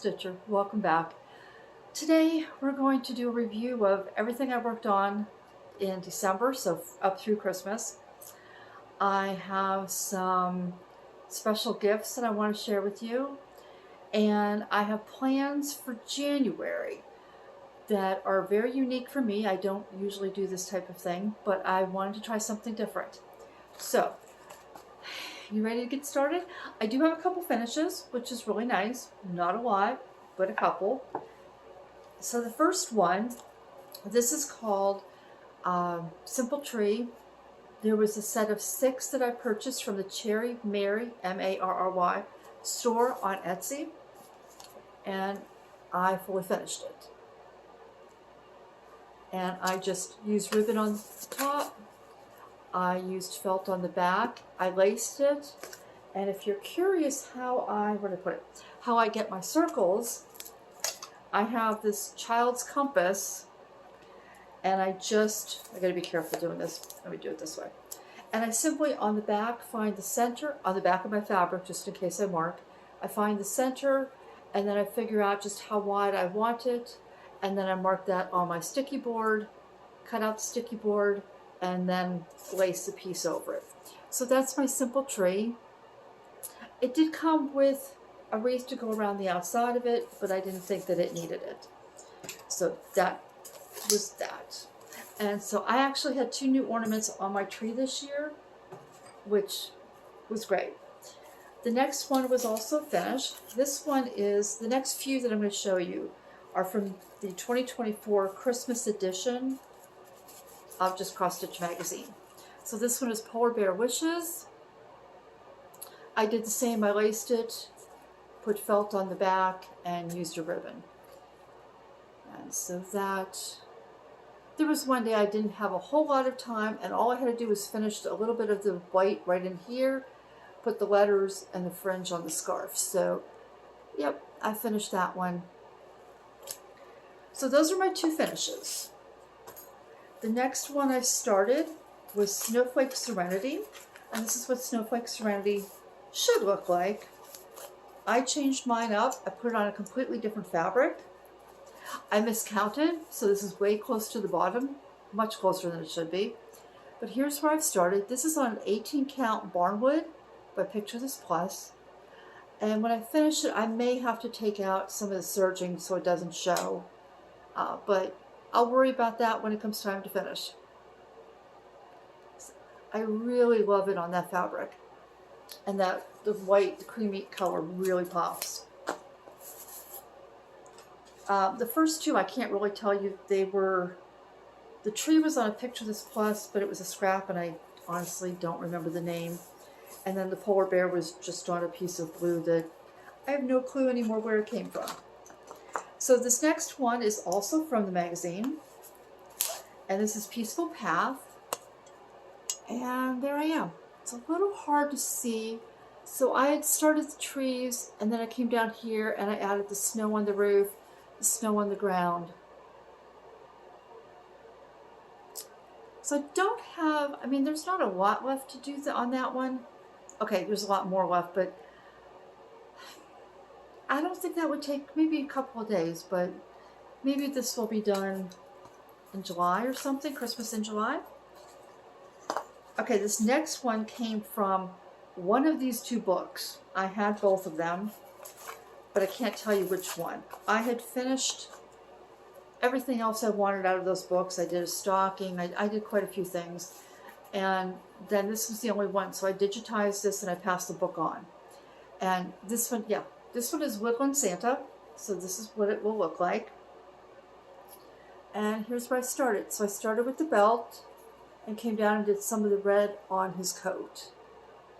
Stitcher. Welcome back. Today we're going to do a review of everything I worked on in December, so up through Christmas. I have some special gifts that I want to share with you, and I have plans for January that are very unique for me. I don't usually do this type of thing, but I wanted to try something different. So, you ready to get started? I do have a couple finishes, which is really nice. Not a lot, but a couple. So the first one, this is called Simple Tree. There was a set of 6 that I purchased from the CherryMarry, M-A-R-R-Y, store on Etsy, and I fully finished it. And I just used ribbon on the top. I used felt on the back. I laced it. And if you're curious how how I get my circles, I have this child's compass, and I gotta be careful doing this. Let me do it this way. And I simply, on the back, find the center, on the back of my fabric, just in case I mark, I find the center, and then I figure out just how wide I want it, and then I mark that on my sticky board, cut out the sticky board, and then lace the piece over it. So that's my simple tree. It did come with a wreath to go around the outside of it, but I didn't think that it needed it. So that was that. And so I actually had 2 new ornaments on my tree this year, which was great. The next one was also finished. This one is, the next few that I'm going to show you are from the 2024 Christmas edition of Just Cross Stitch magazine. So this one is Polar Bear Wishes. I did the same. I laced it, put felt on the back, and used a ribbon. And so that, there was one day I didn't have a whole lot of time, and all I had to do was finish a little bit of the white right in here, put the letters and the fringe on the scarf. So, yep, I finished that one. So those are my 2 finishes. The next one I started was Snowflake Serenity, and this is what Snowflake Serenity should look like. I changed mine up. I put it on a completely different fabric. I miscounted, so this is way close to the bottom, much closer than it should be. But here's where I've started. This is on an 18 count barnwood by Picture This Plus. And when I finish it, I may have to take out some of the serging so it doesn't show. But I'll worry about that when it comes time to finish. I really love it on that fabric. And that the white, the creamy color really pops. The first 2, I can't really tell you. They were, the tree was on a Picture This Plus, but it was a scrap, and I honestly don't remember the name. And then the polar bear was just on a piece of blue that I have no clue anymore where it came from. So this next one is also from the magazine, and this is Peaceful Path, and there I am. It's a little hard to see. So I had started the trees, and then I came down here and I added the snow on the roof, the snow on the ground. So I don't have, I mean, there's not a lot left to do on that one. Okay, there's a lot more left, but I don't think that would take, maybe a couple of days, but maybe this will be done in July or something, Christmas in July. Okay, this next one came from one of these 2 books. I had both of them, but I can't tell you which one. I had finished everything else I wanted out of those books. I did a stocking, I did quite a few things, and then this was the only one, so I digitized this and I passed the book on. And this one, yeah, this one is Woodland Santa, so this is what it will look like. And here's where I started. So I started with the belt and came down and did some of the red on his coat.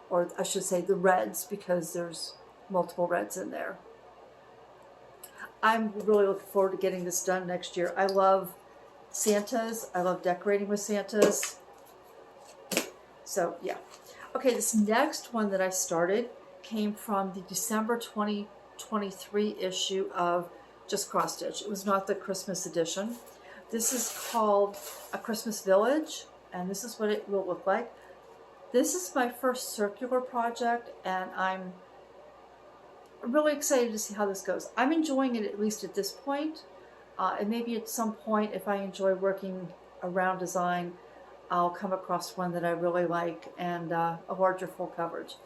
Or I should say the reds, because there's multiple reds in there. I'm really looking forward to getting this done next year. I love Santas. I love decorating with Santas. So, yeah. Okay, this next one that I started came from the December 2023 issue of Just Cross Stitch. It was not the Christmas edition. This is called A Christmas Village, and this is what it will look like. This is my first circular project, and I'm I'm really excited to see how this goes. I'm enjoying it, at least at this point. And maybe at some point, if I enjoy working around design, I'll come across one that I really like and a larger full coverage.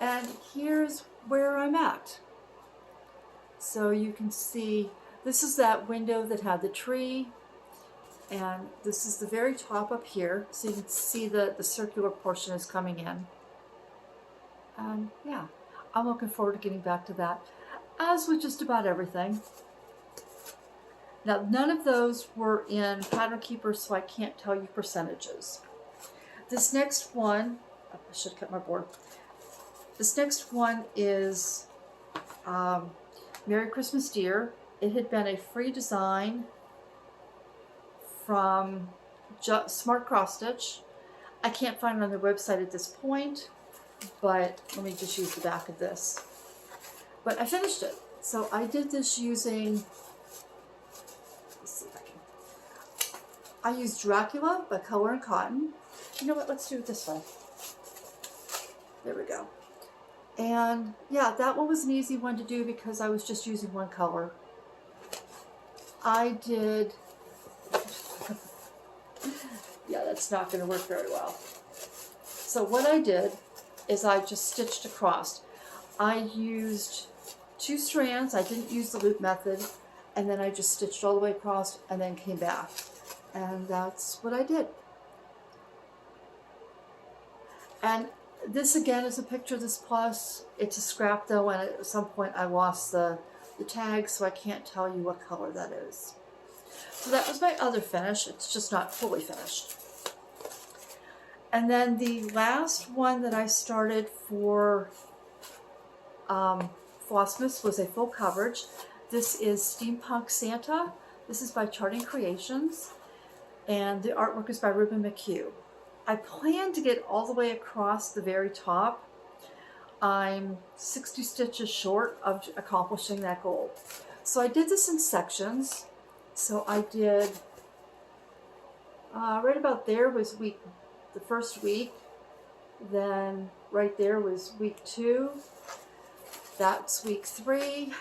And here's where I'm at. So you can see, this is that window that had the tree, and this is the very top up here. So you can see the circular portion is coming in. And yeah, I'm looking forward to getting back to that, as with just about everything. Now, none of those were in Pattern Keeper, so I can't tell you percentages. This next one, I should cut my board. This next one is Merry Christmas Dear. It had been a free design from Smart Cross Stitch. I can't find it on their website at this point, but let me just use the back of this. But I finished it. So I did this using, let's see if I used Dracula by Color and Cotton. You know what, let's do it this way. There we go. And yeah, that one was an easy one to do because I was just using one color. I did, yeah, that's not going to work very well. So what I did is I just stitched across. I used 2 strands, I didn't use the loop method, and then I just stitched all the way across and then came back. And that's what I did. And this again is a picture of this plus. It's a scrap though, and at some point I lost the tag, so I can't tell you what color that is. So that was my other finish. It's just not fully finished. And then the last one that I started for Flossmas was a full coverage. This is Steampunk Santa. This is by Charting Creations, and the artwork is by Ruben McHugh. I plan to get all the way across the very top. I'm 60 stitches short of accomplishing that goal. So I did this in sections. So I did, right about there was the first week. Then right there was week 2. That's week 3.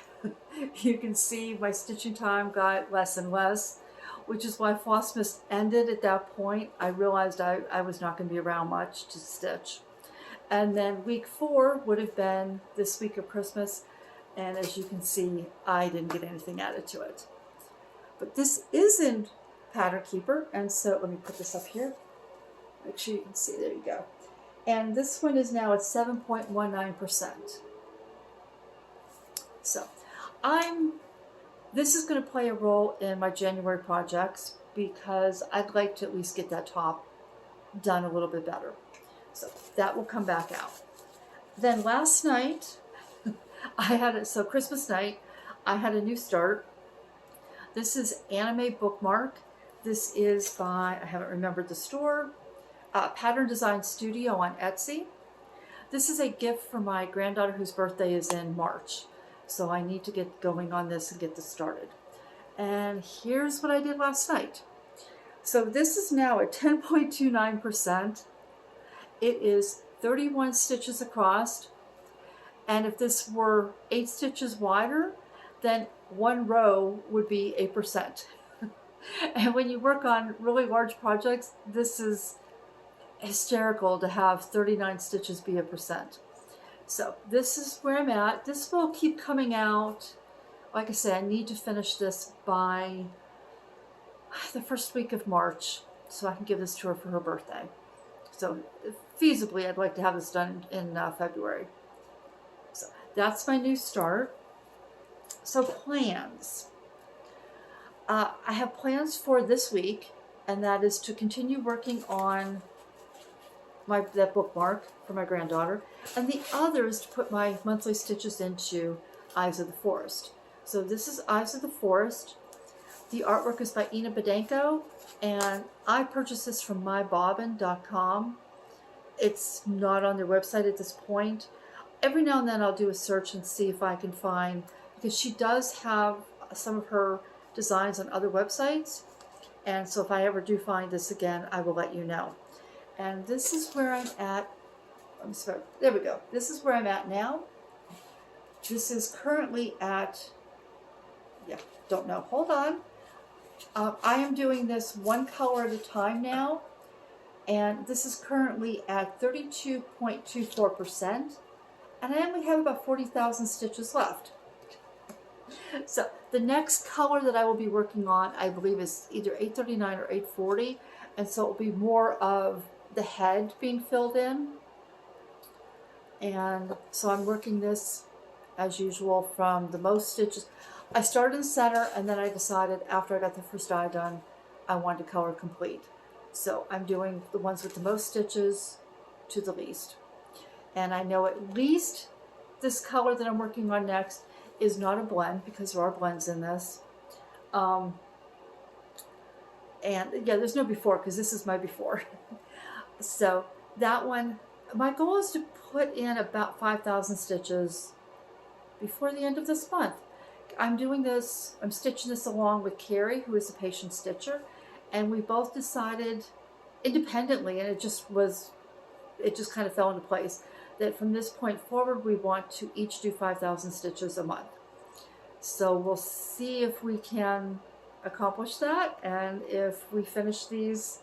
You can see my stitching time got less and less, which is why Flossmas ended at that point. I realized I was not going to be around much to stitch. And then week 4 would have been this week of Christmas, and as you can see, I didn't get anything added to it. But this is in Pattern Keeper, and so let me put this up here. Make sure you can see, there you go. And this one is now at 7.19%. So this is going to play a role in my January projects because I'd like to at least get that top done a little bit better. So that will come back out. Then last night, so Christmas night, I had a new start. This is Anime Bookmark. This is by, I haven't remembered the store, Pattern Design Studio on Etsy. This is a gift for my granddaughter whose birthday is in March. So I need to get going on this and get this started. And here's what I did last night. So this is now at 10.29%. It is 31 stitches across. And if this were 8 stitches wider, then one row would be 8%. And when you work on really large projects, this is hysterical to have 39 stitches be 1%. So this is where I'm at. This will keep coming out. Like I said, I need to finish this by the first week of March so I can give this to her for her birthday. So feasibly, I'd like to have this done in February. So that's my new start. So plans. I have plans for this week, and that is to continue working on that bookmark for my granddaughter, and the other is to put my monthly stitches into Eyes of the Forest. So this is Eyes of the Forest. The artwork is by Ina Badenko, and I purchased this from mybobbin.com. It's not on their website at this point. Every now and then I'll do a search and see if I can find, because she does have some of her designs on other websites, and so if I ever do find this again, I will let you know. And this is where I'm at. I'm sorry, there we go. This is where I'm at now. This is currently at, yeah, don't know, hold on. I am doing this one color at a time now, and this is currently at 32.24%, and I only have about 40,000 stitches left. So the next color that I will be working on, I believe, is either 839 or 840, and so it will be more of the head being filled in. And so I'm working this as usual from the most stitches. I started in the center, and then I decided after I got the first eye done, I wanted to color complete. So I'm doing the ones with the most stitches to the least. And I know at least this color that I'm working on next is not a blend, because there are blends in this. And yeah, there's no before, because this is my before. So that one, my goal is to put in about 5,000 stitches before the end of this month. I'm doing this, I'm stitching this along with Carrie, who is a patient stitcher, and we both decided independently, and it just kind of fell into place, that from this point forward we want to each do 5,000 stitches a month. So we'll see if we can accomplish that, and if we finish these.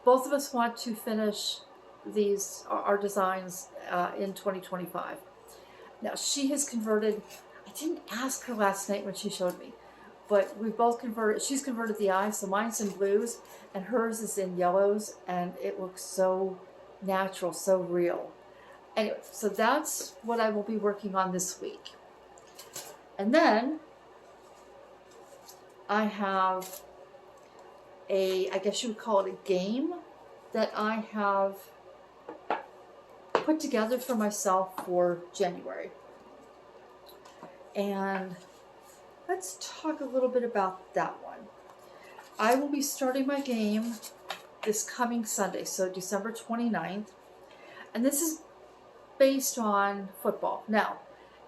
Both of us want to finish these, our designs, in 2025. Now she has converted, I didn't ask her last night when she showed me, but we both converted, she's converted the eye, so mine's in blues and hers is in yellows, and it looks so natural, so real. Anyway, so that's what I will be working on this week. And then I have I guess you would call it a game that I have put together for myself for January. And let's talk a little bit about that one. I will be starting my game this coming Sunday, so December 29th. And this is based on football. Now,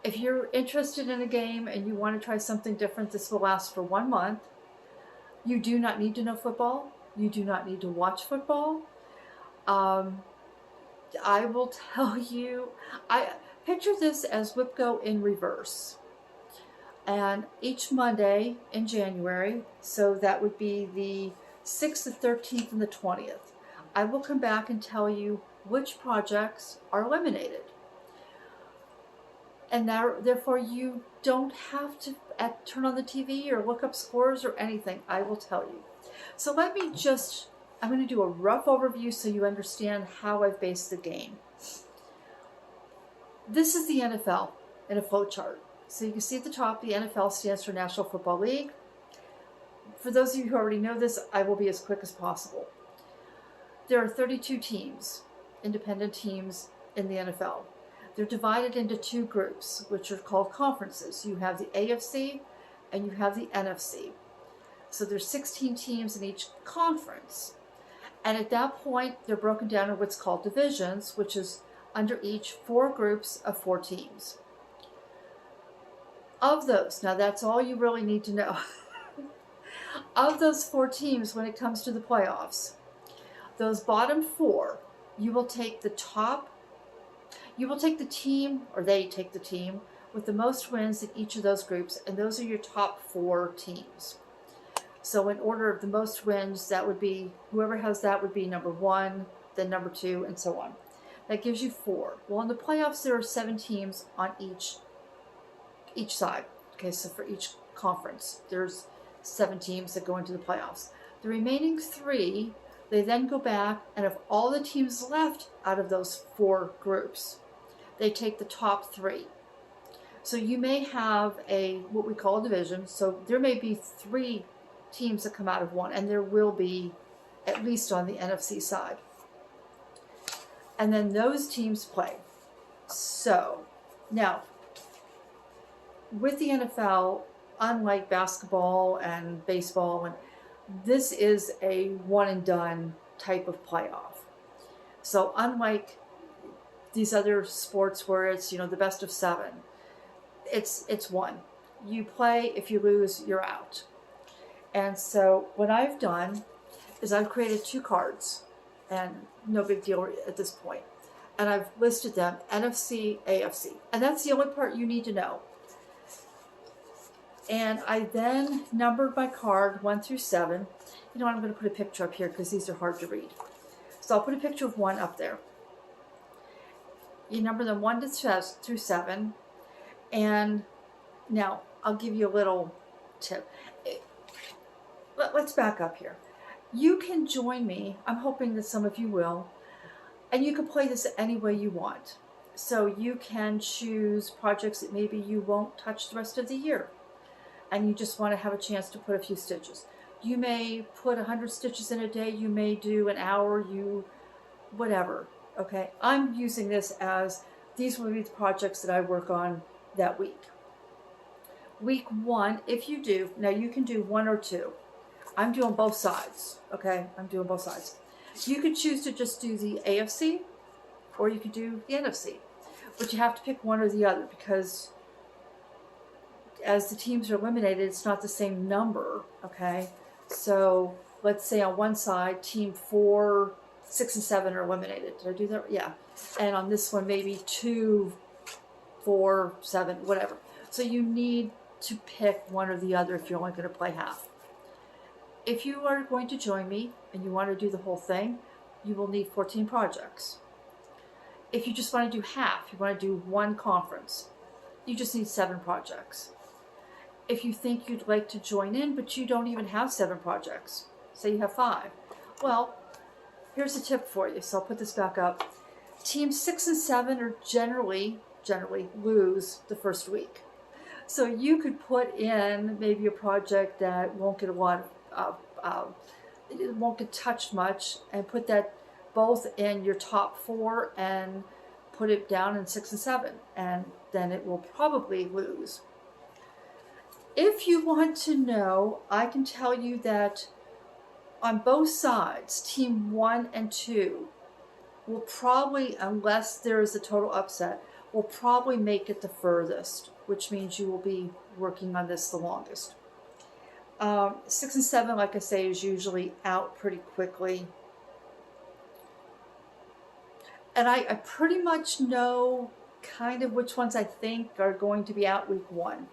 if you're interested in a game and you want to try something different, this will last for 1 month. You do not need to know football. You do not need to watch football. I will tell you, I picture this as WIPGO in reverse. And each Monday in January, so that would be the 6th, the 13th, and the 20th, I will come back and tell you which projects are eliminated. And therefore you don't have to turn on the TV or look up scores or anything. I will tell you. So let me just, I'm going to do a rough overview so you understand how I've based the game. This is the NFL in a flow chart. So you can see at the top, the NFL stands for National Football League. For those of you who already know this, I will be as quick as possible. There are 32 teams, independent teams in the NFL. They're divided into 2 groups, which are called conferences. You have the AFC and you have the NFC. So there's 16 teams in each conference. And at that point, they're broken down in what's called divisions, which is under each 4 groups of 4 teams. Of those, now that's all you really need to know. Of those 4 teams, when it comes to the playoffs, those bottom 4, you will take the team, or they take the team, with the most wins in each of those groups, and those are your top 4 teams. So in order of the most wins, that would be, whoever has that would be number 1, then number 2, and so on. That gives you 4. Well, in the playoffs, there are 7 teams on each side. Okay, so for each conference, there's 7 teams that go into the playoffs. The remaining 3, they then go back, and if all the teams left out of those 4 groups, they take the top 3. So you may have what we call a division. So there may be 3 teams that come out of one, and there will be at least on the NFC side. And then those teams play. So now, with the NFL, unlike basketball and baseball, and this is a one and done type of playoff. So unlike these other sports where it's, the best of 7, it's one. You play, if you lose, you're out. And so what I've done is I've created 2 cards, and no big deal at this point. and I've listed them, NFC, AFC. And that's the only part you need to know. And I then numbered my card 1 through 7. You know what, I'm going to put a picture up here because these are hard to read. So I'll put a picture of 1 up there. You number them 1 through 7. And now I'll give you a little tip. Let's back up here. You can join me. I'm hoping that some of you will. And you can play this any way you want. So you can choose projects that maybe you won't touch the rest of the year, and you just want to have a chance to put a few stitches. You may put 100 stitches in a day. You may do an hour, whatever. Okay, I'm using this as these will be the projects that I work on that week. Week 1, if you do, now you can do 1 or 2. I'm doing both sides. Okay, I'm doing both sides. You could choose to just do the AFC, or you could do the NFC, but you have to pick one or the other, because as the teams are eliminated, it's not the same number. Okay, so let's say on one side, team 4, 6, and 7 are eliminated. Did I do that? Yeah. And on this one, maybe 2, 4, 7, whatever. So you need to pick one or the other if you're only going to play half. If you are going to join me and you want to do the whole thing, you will need 14 projects. If you just want to do half, you want to do 1 conference, you just need 7 projects. If you think you'd like to join in, but you don't even have 7 projects, say you have 5, well, here's a tip for you. So I'll put this back up. Teams 6 and 7 are generally lose the first week. So you could put in maybe a project that won't get a lot of, it won't get touched much, and put that both in your top 4 and put it down in 6 and 7, and then it will probably lose. If you want to know, I can tell you that on both sides, team 1 and 2 will probably, unless there is a total upset, will probably make it the furthest, which means you will be working on this the longest. 6 and 7, like I say, is usually out pretty quickly. And I pretty much know kind of which ones I think are going to be out week 1.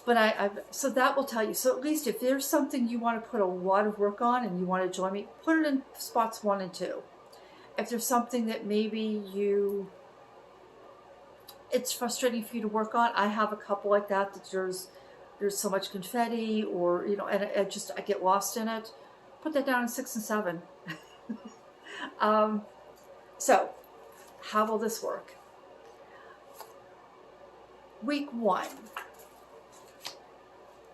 But so that will tell you. So at least if there's something you want to put a lot of work on and you want to join me, put it in spots 1 and 2. If there's something that maybe it's frustrating for you to work on, I have a couple like that there's so much confetti, or and I get lost in it. Put that down in 6 and 7. So how will this work? Week 1,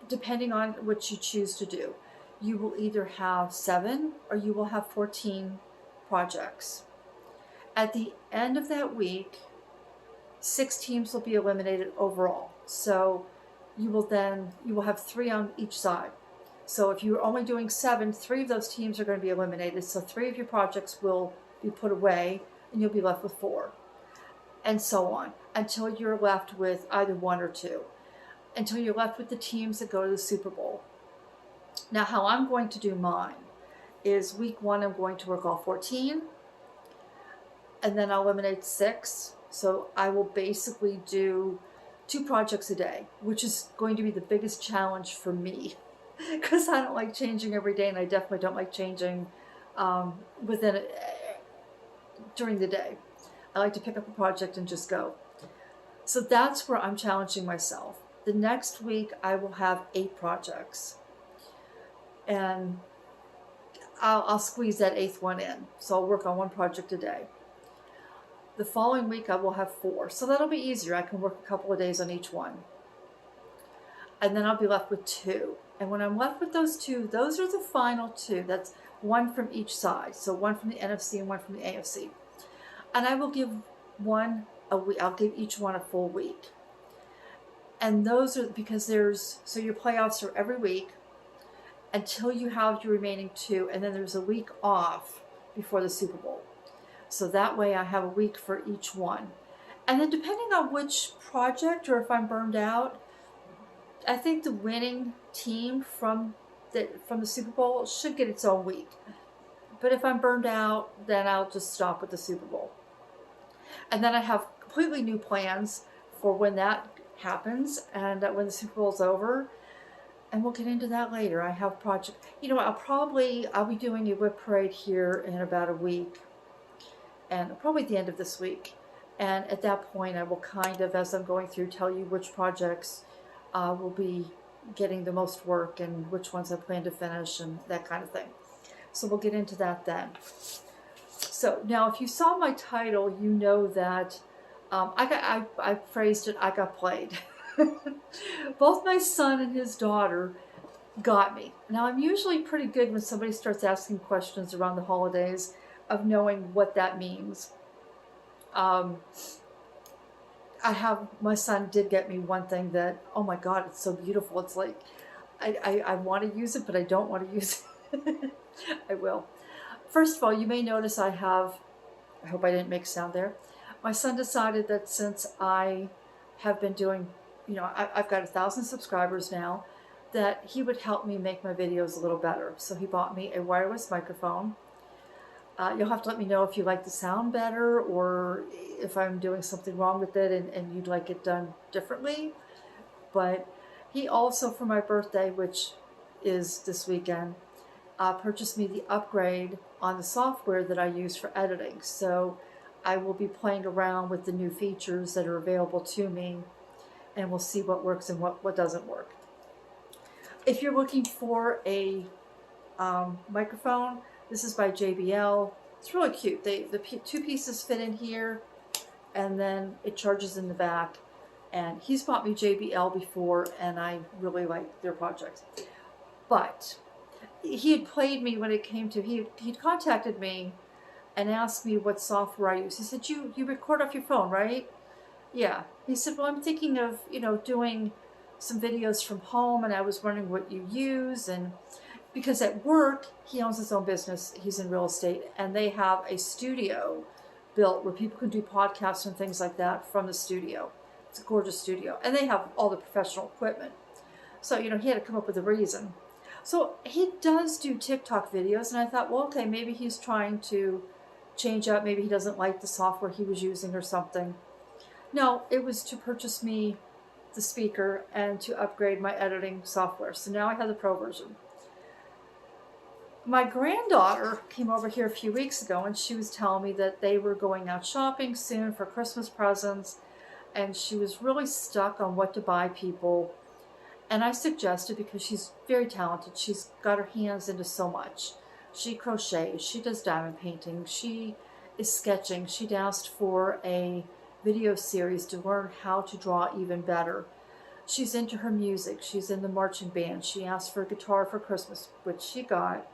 depending on what you choose to do, you will either have 7 or you will have 14 projects. At the end of that week, 6 teams will be eliminated overall. So you will have 3 on each side. So if you're only doing 7, 3 of those teams are going to be eliminated. So 3 of your projects will be put away, and you'll be left with 4. And so on, until you're left with either 1 or 2. Until you're left with the teams that go to the Super Bowl. Now, how I'm going to do mine is week 1, I'm going to work all 14. And then I'll eliminate 6. So I will basically do 2 projects a day, which is going to be the biggest challenge for me, because I don't like changing every day, and I definitely don't like changing during the day. I like to pick up a project and just go. So that's where I'm challenging myself. The next week I will have 8 projects, and I'll squeeze that 8th one in. So I'll work on 1 project a day. The following week I will have 4. So that'll be easier. I can work a couple of days on each one. And then I'll be left with 2. And when I'm left with those 2, those are the final 2. That's 1 from each side. So 1 from the NFC and 1 from the AFC. And I will give 1 a week. I'll give each one a full week. And those are because so your playoffs are every week until you have your remaining 2. And then there's a week off before the Super Bowl. So that way I have a week for each one. And then depending on which project, or if I'm burned out, I think the winning team from the Super Bowl should get its own week. But if I'm burned out, then I'll just stop with the Super Bowl. And then I have completely new plans for when that happens and when the Super Bowl's over. And we'll get into that later. I have project. You know, I'll be doing a whip parade here in about a week, and probably at the end of this week. And at that point, I will kind of, as I'm going through, tell you which projects will be getting the most work and which ones I plan to finish and that kind of thing. So we'll get into that then. So now, if you saw my title, you know that I phrased it, I got played. Both my son and his daughter got me. Now, I'm usually pretty good when somebody starts asking questions around the holidays of knowing what that means. My son did get me one thing that, oh my God, it's so beautiful. It's like, I want to use it, but I don't want to use it. I will. First of all, you may notice I hope I didn't make sound there. My son decided that since I have been doing, you know, I've got 1,000 subscribers now, that he would help me make my videos a little better. So he bought me a wireless microphone. You'll have to let me know if you like the sound better or if I'm doing something wrong with it and you'd like it done differently. But he also, for my birthday, which is this weekend, purchased me the upgrade on the software that I use for editing. So I will be playing around with the new features that are available to me, and we'll see what works and what doesn't work. If you're looking for a microphone, this is by JBL. It's really cute. The two pieces fit in here, and then it charges in the back. And he's bought me JBL before, and I really like their projects. But he had played me when it came to, he'd contacted me and asked me what software I use. He said, you record off your phone, right? Yeah. He said, well, I'm thinking of, you know, doing some videos from home, and I was wondering what you use. And because at work, he owns his own business, he's in real estate, and they have a studio built where people can do podcasts and things like that from the studio. It's a gorgeous studio, and they have all the professional equipment. So, you know, he had to come up with a reason. So he does do TikTok videos, and I thought, well, okay, maybe he's trying to change up. Maybe he doesn't like the software he was using or something. No, it was to purchase me the speaker and to upgrade my editing software. So now I have the pro version. My granddaughter came over here a few weeks ago, and she was telling me that they were going out shopping soon for Christmas presents, and she was really stuck on what to buy people. And I suggested, because she's very talented, she's got her hands into so much. She crochets, she does diamond painting, she is sketching. She'd asked for a video series to learn how to draw even better. She's into her music, she's in the marching band. She asked for a guitar for Christmas, which she got.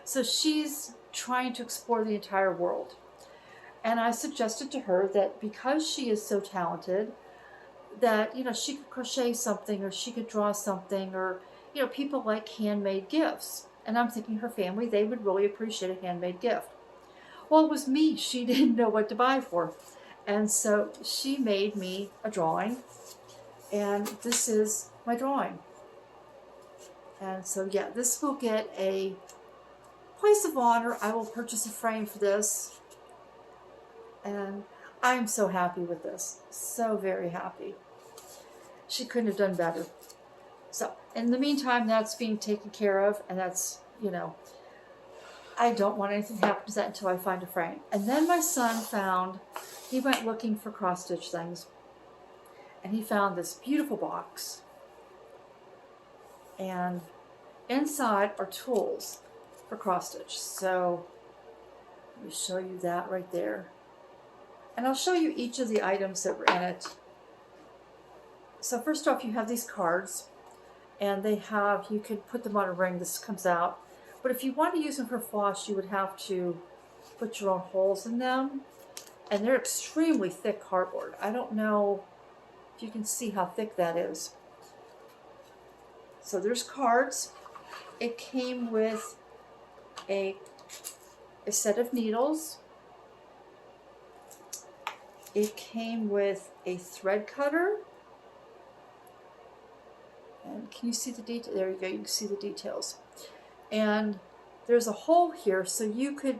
So she's trying to explore the entire world. And I suggested to her that because she is so talented, that, you know, she could crochet something, or she could draw something, or, you know, people like handmade gifts. And I'm thinking her family, they would really appreciate a handmade gift. Well, it was me. She didn't know what to buy for. And so she made me a drawing, and this is my drawing. And so, yeah, this will get a place of honor. I will purchase a frame for this, and I'm so happy with this. So very happy. She couldn't have done better. So, in the meantime, that's being taken care of, and that's, you know, I don't want anything to happen to that until I find a frame. And then my son he went looking for cross-stitch things, and he found this beautiful box. And inside are tools for cross-stitch. So, let me show you that right there. And I'll show you each of the items that were in it. So first off, you have these cards, and you could put them on a ring. This comes out. But if you want to use them for floss, you would have to put your own holes in them. And they're extremely thick cardboard. I don't know if you can see how thick that is. So there's cards. It came with a set of needles. It came with a thread cutter. And can you see the detail? There you go, you can see the details. And there's a hole here, so you could,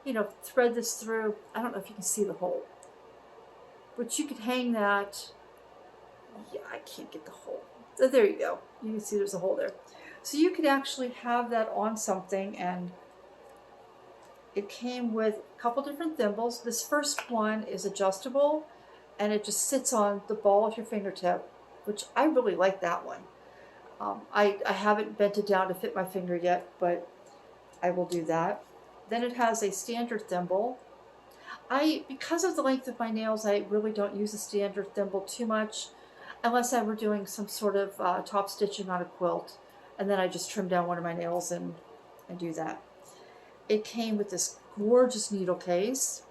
you know, thread this through. I don't know if you can see the hole, but you could hang that. Yeah, I can't get the hole. So there you go. You can see there's a hole there. So you could actually have that on something, and it came with a couple different thimbles. This first one is adjustable, and it just sits on the ball of your fingertip, which I really like that one. I haven't bent it down to fit my finger yet, but I will do that. Then it has a standard thimble. Because of the length of my nails, I really don't use a standard thimble too much, unless I were doing some sort of top stitching on a quilt, and then I just trim down one of my nails and do that. It came with this gorgeous needle case.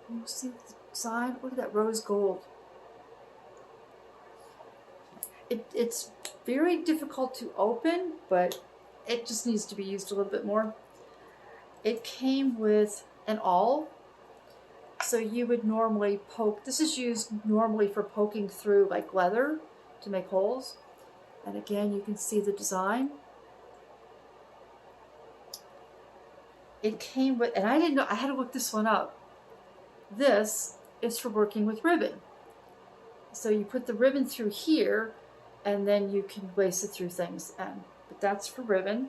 You see the design? Look at that rose gold. It's very difficult to open, but it just needs to be used a little bit more. It came with an awl, so you would normally poke. This is used normally for poking through like leather to make holes. And again, you can see the design. It came with, and I didn't know, I had to look this one up. This is for working with ribbon. So you put the ribbon through here, and then you can lace it through things. But that's for ribbon.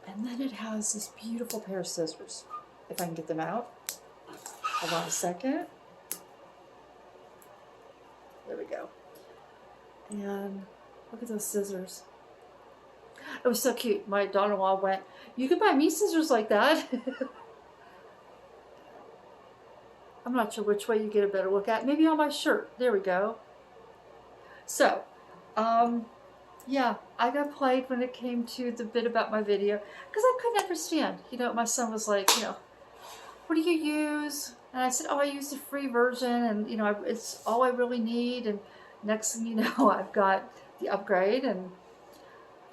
And then it has this beautiful pair of scissors. If I can get them out. Hold on a second. There we go. And look at those scissors. It was so cute. My daughter-in-law went, "You can buy me scissors like that." I'm not sure which way you get a better look at. Maybe on my shirt. There we go. So, yeah, I got played when it came to the bit about my video, because I couldn't understand. You know, my son was like, you know, "What do you use?" And I said, "Oh, I use the free version, and you know, it's all I really need." And next thing you know, I've got the upgrade and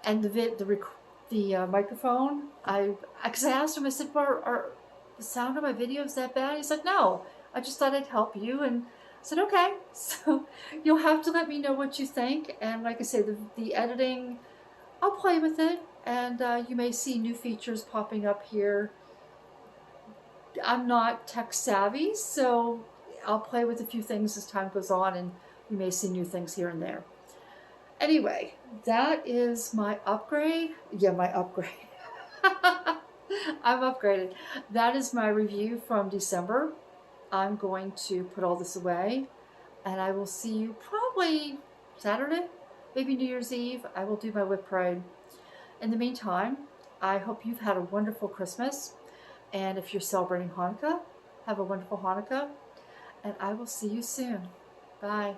the microphone. Because I asked him, I said, "Well, are the sound of my videos that bad?" He said, "No, I just thought I'd help you." And I said, "Okay." So you'll have to let me know what you think. And like I say, the editing, I'll play with it, and you may see new features popping up here. I'm not tech savvy, so I'll play with a few things as time goes on, and you may see new things here and there. Anyway, that is my upgrade. Yeah, my upgrade. I'm upgraded. That is my review from December. I'm going to put all this away, and I will see you probably Saturday, maybe New Year's Eve. I will do my whip parade. In the meantime, I hope you've had a wonderful Christmas, and if you're celebrating Hanukkah, have a wonderful Hanukkah, and I will see you soon. Bye.